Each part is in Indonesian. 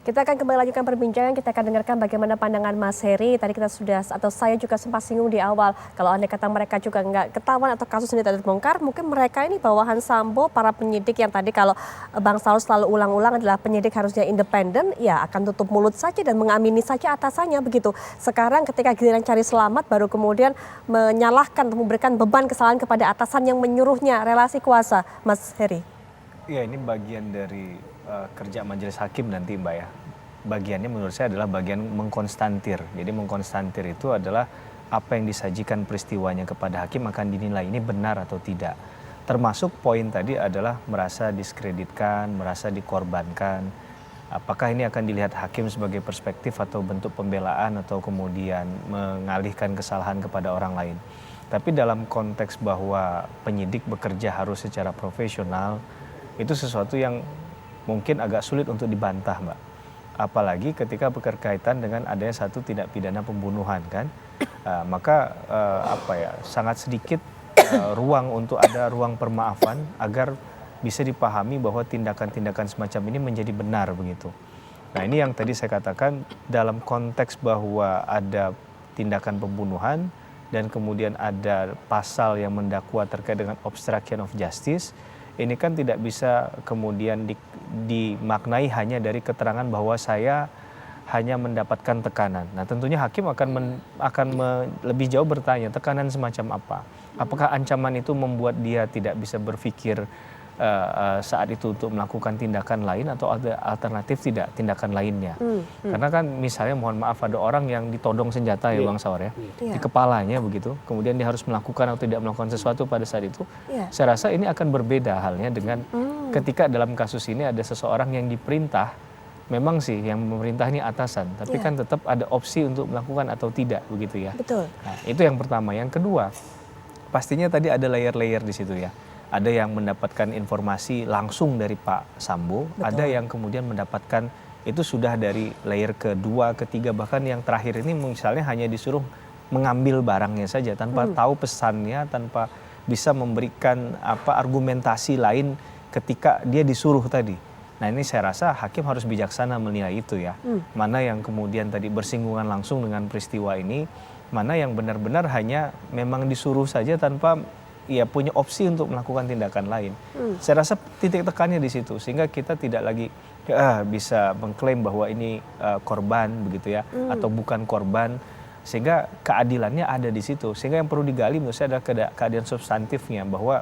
Kita akan kembali lanjutkan perbincangan, kita akan dengarkan bagaimana pandangan Mas Heri. Tadi kita sudah, atau saya juga sempat singgung di awal, kalau andai kata mereka juga nggak ketahuan atau kasus ini tidak terbongkar, mungkin mereka ini bawahan Sambo, para penyidik yang tadi kalau Bang Saud selalu ulang-ulang adalah penyidik harusnya independen, ya akan tutup mulut saja dan mengamini saja atasannya begitu. Sekarang ketika giliran cari selamat, baru kemudian menyalahkan atau memberikan beban kesalahan kepada atasan yang menyuruhnya, relasi kuasa, Mas Heri. Ya, ini bagian dari kerja majelis hakim nanti Mbak ya. Bagiannya menurut saya adalah bagian mengkonstantir. Jadi mengkonstantir itu adalah apa yang disajikan peristiwanya kepada hakim akan dinilai ini benar atau tidak. Termasuk poin tadi adalah merasa diskreditkan, merasa dikorbankan. Apakah ini akan dilihat hakim sebagai perspektif atau bentuk pembelaan atau kemudian mengalihkan kesalahan kepada orang lain. Tapi dalam konteks bahwa penyidik bekerja harus secara profesional, itu sesuatu yang mungkin agak sulit untuk dibantah, Mbak. Apalagi ketika berkaitan dengan adanya satu tindak pidana pembunuhan kan, maka sangat sedikit ruang untuk ada ruang permaafan agar bisa dipahami bahwa tindakan-tindakan semacam ini menjadi benar begitu. Nah ini yang tadi saya katakan dalam konteks bahwa ada tindakan pembunuhan dan kemudian ada pasal yang mendakwa terkait dengan obstruction of justice. Ini kan tidak bisa kemudian dimaknai hanya dari keterangan bahwa saya hanya mendapatkan tekanan. Nah tentunya hakim akan lebih jauh bertanya tekanan semacam apa. Apakah ancaman itu membuat dia tidak bisa berpikir saat itu untuk melakukan tindakan lain atau ada alternatif tidak tindakan lainnya. Karena kan misalnya mohon maaf ada orang yang ditodong senjata ya Bang Saur ya. Di kepalanya begitu. Kemudian dia harus melakukan atau tidak melakukan sesuatu pada saat itu. Saya rasa ini akan berbeda halnya dengan ketika dalam kasus ini ada seseorang yang diperintah. Memang sih yang memerintah ini atasan. Tapi kan tetap ada opsi untuk melakukan atau tidak begitu ya. Betul. Nah, itu yang pertama. Yang kedua pastinya tadi ada layer-layer di situ ya. Ada yang mendapatkan informasi langsung dari Pak Sambo, ada yang kemudian mendapatkan itu sudah dari layer kedua, ketiga, bahkan yang terakhir ini misalnya hanya disuruh mengambil barangnya saja tanpa tahu pesannya, tanpa bisa memberikan argumentasi lain ketika dia disuruh tadi. Nah ini saya rasa hakim harus bijaksana menilai itu ya. Mana yang kemudian tadi bersinggungan langsung dengan peristiwa ini, mana yang benar-benar hanya memang disuruh saja tanpa punya opsi untuk melakukan tindakan lain. Saya rasa titik tekannya di situ sehingga kita tidak lagi bisa mengklaim bahwa ini korban begitu ya atau bukan korban, sehingga keadilannya ada di situ. Sehingga yang perlu digali menurut saya adalah keadilan substantifnya, bahwa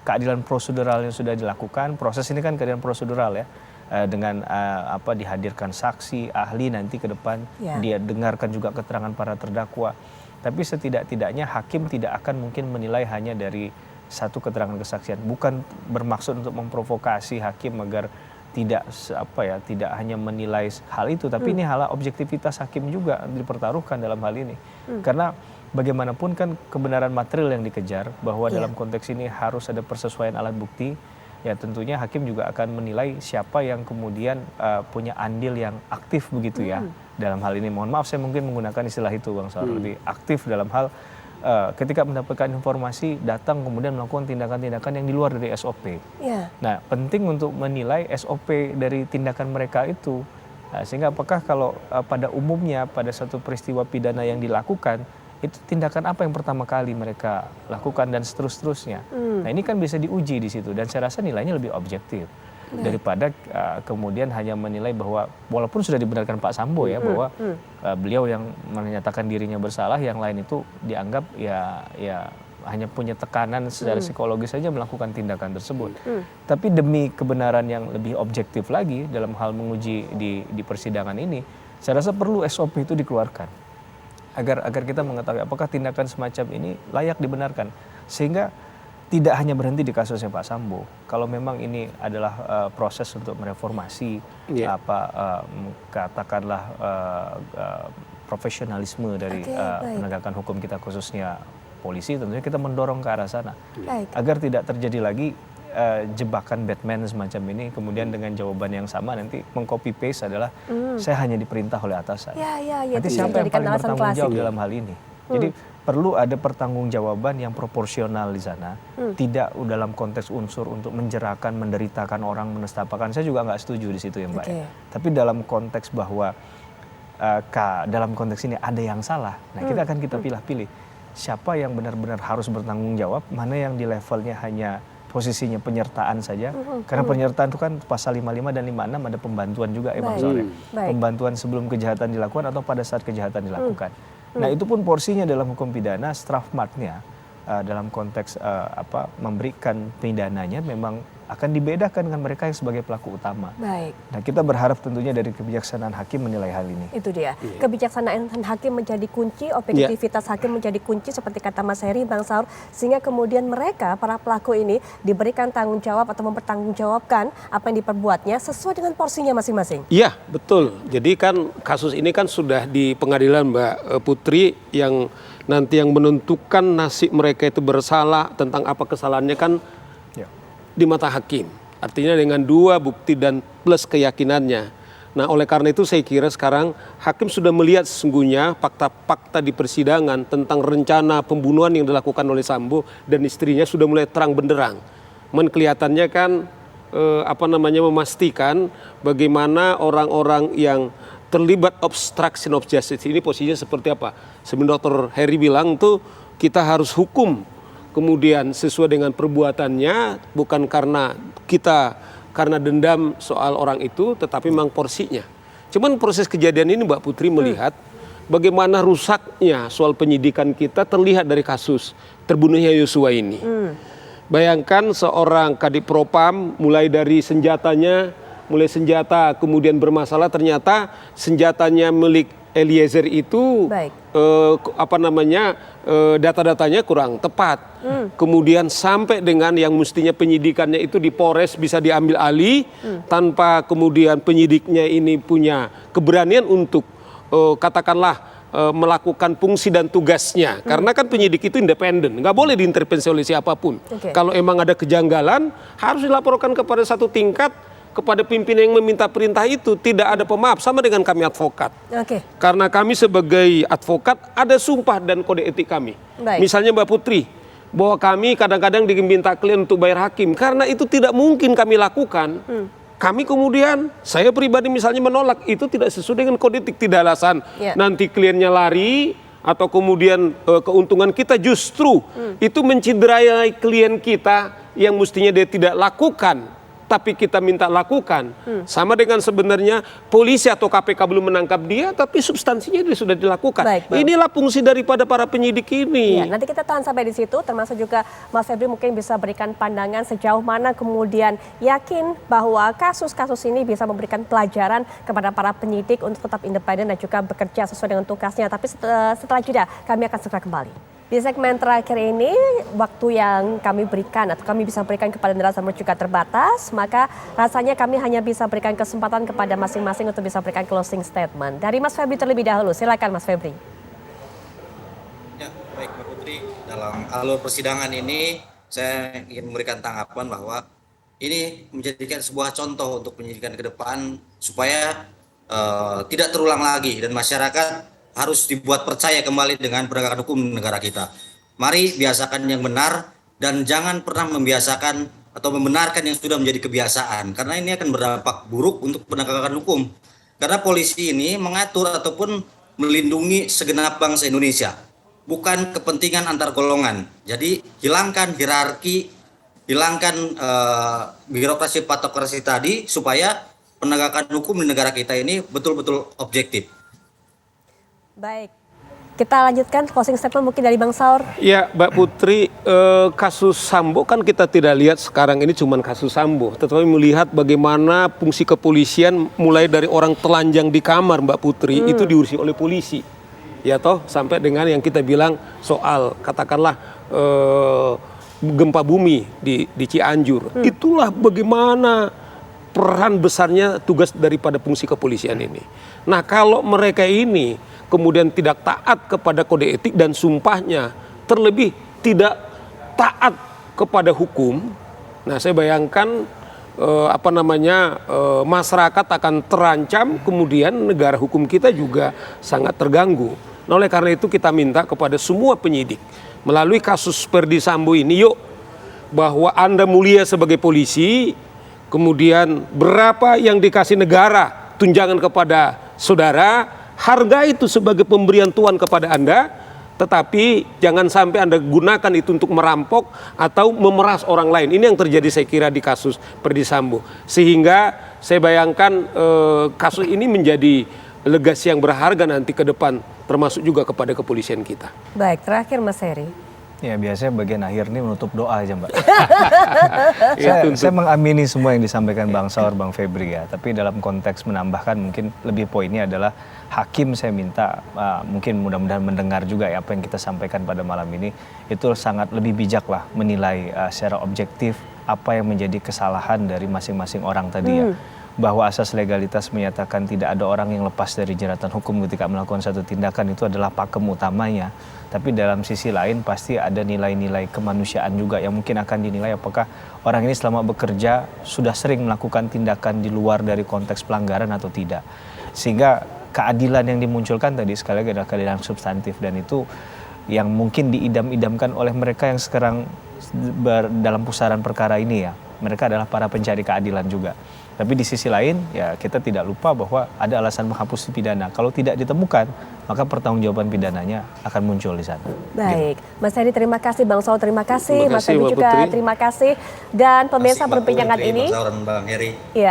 keadilan prosedural yang sudah dilakukan, proses ini kan keadilan prosedural ya, dengan dihadirkan saksi, ahli nanti ke depan, dia dengarkan juga keterangan para terdakwa. Tapi setidak-tidaknya hakim tidak akan mungkin menilai hanya dari satu keterangan kesaksian. Bukan bermaksud untuk memprovokasi hakim agar tidak hanya menilai hal itu, tapi ini hal objektivitas hakim juga dipertaruhkan dalam hal ini. Karena bagaimanapun kan kebenaran material yang dikejar, bahwa dalam konteks ini harus ada persesuaian alat bukti. Ya tentunya hakim juga akan menilai siapa yang kemudian punya andil yang aktif begitu ya dalam hal ini. Mohon maaf saya mungkin menggunakan istilah itu Bang Saur, lebih aktif dalam hal ketika mendapatkan informasi datang kemudian melakukan tindakan-tindakan yang di luar dari SOP. Nah penting untuk menilai SOP dari tindakan mereka itu. Sehingga apakah kalau pada umumnya pada satu peristiwa pidana yang dilakukan, itu tindakan apa yang pertama kali mereka lakukan dan seterusnya. Nah ini kan bisa diuji di situ dan saya rasa nilainya lebih objektif daripada kemudian hanya menilai bahwa walaupun sudah dibenarkan Pak Sambo ya bahwa beliau yang menyatakan dirinya bersalah, yang lain itu dianggap ya hanya punya tekanan secara psikologis saja melakukan tindakan tersebut. Tapi demi kebenaran yang lebih objektif lagi dalam hal menguji di persidangan ini, saya rasa perlu SOP itu dikeluarkan. Agar kita mengetahui apakah tindakan semacam ini layak dibenarkan. Sehingga tidak hanya berhenti di kasusnya Pak Sambo. Kalau memang ini adalah proses untuk mereformasi katakanlah profesionalisme dari penegakan hukum kita khususnya polisi, tentunya kita mendorong ke arah sana. Agar tidak terjadi lagi jebakan Batman semacam ini, kemudian dengan jawaban yang sama nanti mengcopy paste adalah saya hanya diperintah oleh atasan. Nanti siapa yang paling bertanggung jawab dalam hal ini? Jadi perlu ada pertanggungjawaban yang proporsional di sana, tidak dalam konteks unsur untuk menjerakan, menderitakan orang, menestapakan. Saya juga nggak setuju di situ ya Mbak. Ya. Tapi dalam konteks bahwa dalam konteks ini ada yang salah, nah kita pilih siapa yang benar-benar harus bertanggung jawab, mana yang di levelnya hanya posisinya penyertaan saja, karena penyertaan itu kan pasal 55 dan 56 ada pembantuan juga ya Bang Saur. Pembantuan sebelum kejahatan dilakukan atau pada saat kejahatan dilakukan. Nah itu pun porsinya dalam hukum pidana, strafmatnya dalam konteks memberikan pidananya memang akan dibedakan dengan mereka yang sebagai pelaku utama. Baik. Nah kita berharap tentunya dari kebijaksanaan hakim menilai hal ini. Itu dia. Kebijaksanaan hakim menjadi kunci, objektivitas hakim menjadi kunci seperti kata Mas Heri, Bang Saur, sehingga kemudian mereka, para pelaku ini diberikan tanggung jawab atau mempertanggungjawabkan apa yang diperbuatnya sesuai dengan porsinya masing-masing. Iya, betul. Jadi kan kasus ini kan sudah di pengadilan Mbak Putri, yang nanti yang menentukan nasib mereka itu bersalah, tentang apa kesalahannya kan di mata hakim. Artinya dengan 2 bukti dan plus keyakinannya. Nah oleh karena itu saya kira sekarang hakim sudah melihat sesungguhnya fakta-fakta di persidangan tentang rencana pembunuhan yang dilakukan oleh Sambo dan istrinya sudah mulai terang benderang. Kelihatannya kan memastikan bagaimana orang-orang yang terlibat obstruction of justice ini posisinya seperti apa. Sebenarnya Dr. Heri bilang tuh kita harus hukum kemudian sesuai dengan perbuatannya, bukan karena dendam soal orang itu, tetapi memang porsinya. Cuman proses kejadian ini Mbak Putri melihat bagaimana rusaknya soal penyidikan kita terlihat dari kasus terbunuhnya Yosua ini. Bayangkan seorang Kadipropam mulai dari senjata kemudian bermasalah, ternyata senjatanya milik Eliezer itu data-datanya kurang tepat. Kemudian sampai dengan yang mestinya penyidikannya itu di Polres bisa diambil alih tanpa kemudian penyidiknya ini punya keberanian untuk melakukan fungsi dan tugasnya. Karena kan penyidik itu independen, nggak boleh diintervensi oleh siapapun. Kalau emang ada kejanggalan harus dilaporkan kepada satu tingkat, kepada pimpinan yang meminta perintah itu. Tidak ada pemaaf, sama dengan kami advokat. Karena kami sebagai advokat ada sumpah dan kode etik kami. Misalnya Mbak Putri, bahwa kami kadang-kadang diminta klien untuk bayar hakim, karena itu tidak mungkin kami lakukan. Kami kemudian, saya pribadi misalnya menolak, itu tidak sesuai dengan kode etik, tidak alasan nanti kliennya lari, atau kemudian keuntungan kita justru itu menciderai klien kita yang mestinya dia tidak lakukan, tapi kita minta lakukan. Sama dengan sebenarnya polisi atau KPK belum menangkap dia, tapi substansinya dia sudah dilakukan. Inilah fungsi daripada para penyidik ini. Nanti kita tahan sampai di situ, termasuk juga Mas Febri mungkin bisa berikan pandangan sejauh mana kemudian yakin bahwa kasus-kasus ini bisa memberikan pelajaran kepada para penyidik untuk tetap independen dan juga bekerja sesuai dengan tugasnya. Tapi setelah jeda, kami akan segera kembali. Di segmen terakhir ini, waktu yang kami berikan atau kami bisa berikan kepada narasumber juga terbatas, maka rasanya kami hanya bisa berikan kesempatan kepada masing-masing untuk bisa berikan closing statement. Dari Mas Febri terlebih dahulu, silakan Mas Febri. Ya, baik Mbak Putri, dalam alur persidangan ini saya ingin memberikan tanggapan bahwa ini menjadikan sebuah contoh untuk penyidikan ke depan supaya tidak terulang lagi dan masyarakat harus dibuat percaya kembali dengan penegakan hukum negara kita. Mari biasakan yang benar dan jangan pernah membiasakan atau membenarkan yang sudah menjadi kebiasaan, karena ini akan berdampak buruk untuk penegakan hukum. Karena polisi ini mengatur ataupun melindungi segenap bangsa Indonesia, bukan kepentingan antar golongan. Jadi hilangkan hierarki, hilangkan birokrasi patokrasi tadi supaya penegakan hukum di negara kita ini betul-betul objektif. Baik, kita lanjutkan closing statement mungkin dari Bang Saur. Ya Mbak Putri, kasus Sambo kan kita tidak lihat sekarang ini cuma kasus Sambo, tetapi melihat bagaimana fungsi kepolisian mulai dari orang telanjang di kamar Mbak Putri itu diurusi oleh polisi. Ya toh, sampai dengan yang kita bilang soal katakanlah gempa bumi di Cianjur. Itulah bagaimana peran besarnya tugas daripada fungsi kepolisian ini. Nah kalau mereka ini kemudian tidak taat kepada kode etik dan sumpahnya, terlebih tidak taat kepada hukum, nah saya bayangkan masyarakat akan terancam, kemudian negara hukum kita juga sangat terganggu. Nah, oleh karena itu kita minta kepada semua penyidik melalui kasus Ferdy Sambo ini, yuk, bahwa Anda mulia sebagai polisi, kemudian berapa yang dikasih negara tunjangan kepada saudara, harga itu sebagai pemberian Tuhan kepada Anda, tetapi jangan sampai Anda gunakan itu untuk merampok atau memeras orang lain. Ini yang terjadi saya kira di kasus Ferdy Sambo. Sehingga saya bayangkan kasus ini menjadi legasi yang berharga nanti ke depan, termasuk juga kepada kepolisian kita. Baik, terakhir Mas Heri. Ya biasanya bagian akhir ini menutup doa aja Mbak. Ya, saya mengamini semua yang disampaikan Bang Saur, Bang Febri ya. Tapi dalam konteks menambahkan mungkin lebih poinnya adalah hakim saya minta mungkin mudah-mudahan mendengar juga ya apa yang kita sampaikan pada malam ini. Itu sangat lebih bijak lah menilai secara objektif apa yang menjadi kesalahan dari masing-masing orang tadi ya. Bahwa asas legalitas menyatakan tidak ada orang yang lepas dari jeratan hukum ketika melakukan satu tindakan itu adalah pakem utamanya. Tapi dalam sisi lain pasti ada nilai-nilai kemanusiaan juga yang mungkin akan dinilai apakah orang ini selama bekerja sudah sering melakukan tindakan di luar dari konteks pelanggaran atau tidak. Sehingga keadilan yang dimunculkan tadi sekali lagi adalah keadilan substantif dan itu yang mungkin diidam-idamkan oleh mereka yang sekarang dalam pusaran perkara ini ya. Mereka adalah para pencari keadilan juga. Tapi di sisi lain ya kita tidak lupa bahwa ada alasan menghapus pidana. Kalau tidak ditemukan maka pertanggungjawaban pidananya akan muncul di sana. Baik, Mas Heri terima kasih, Bang Saur terima kasih, Mas Febri Mbak juga Putri. terima kasih. Dan pemirsa perbincangan ini. Bang Saur dan Bang Heri.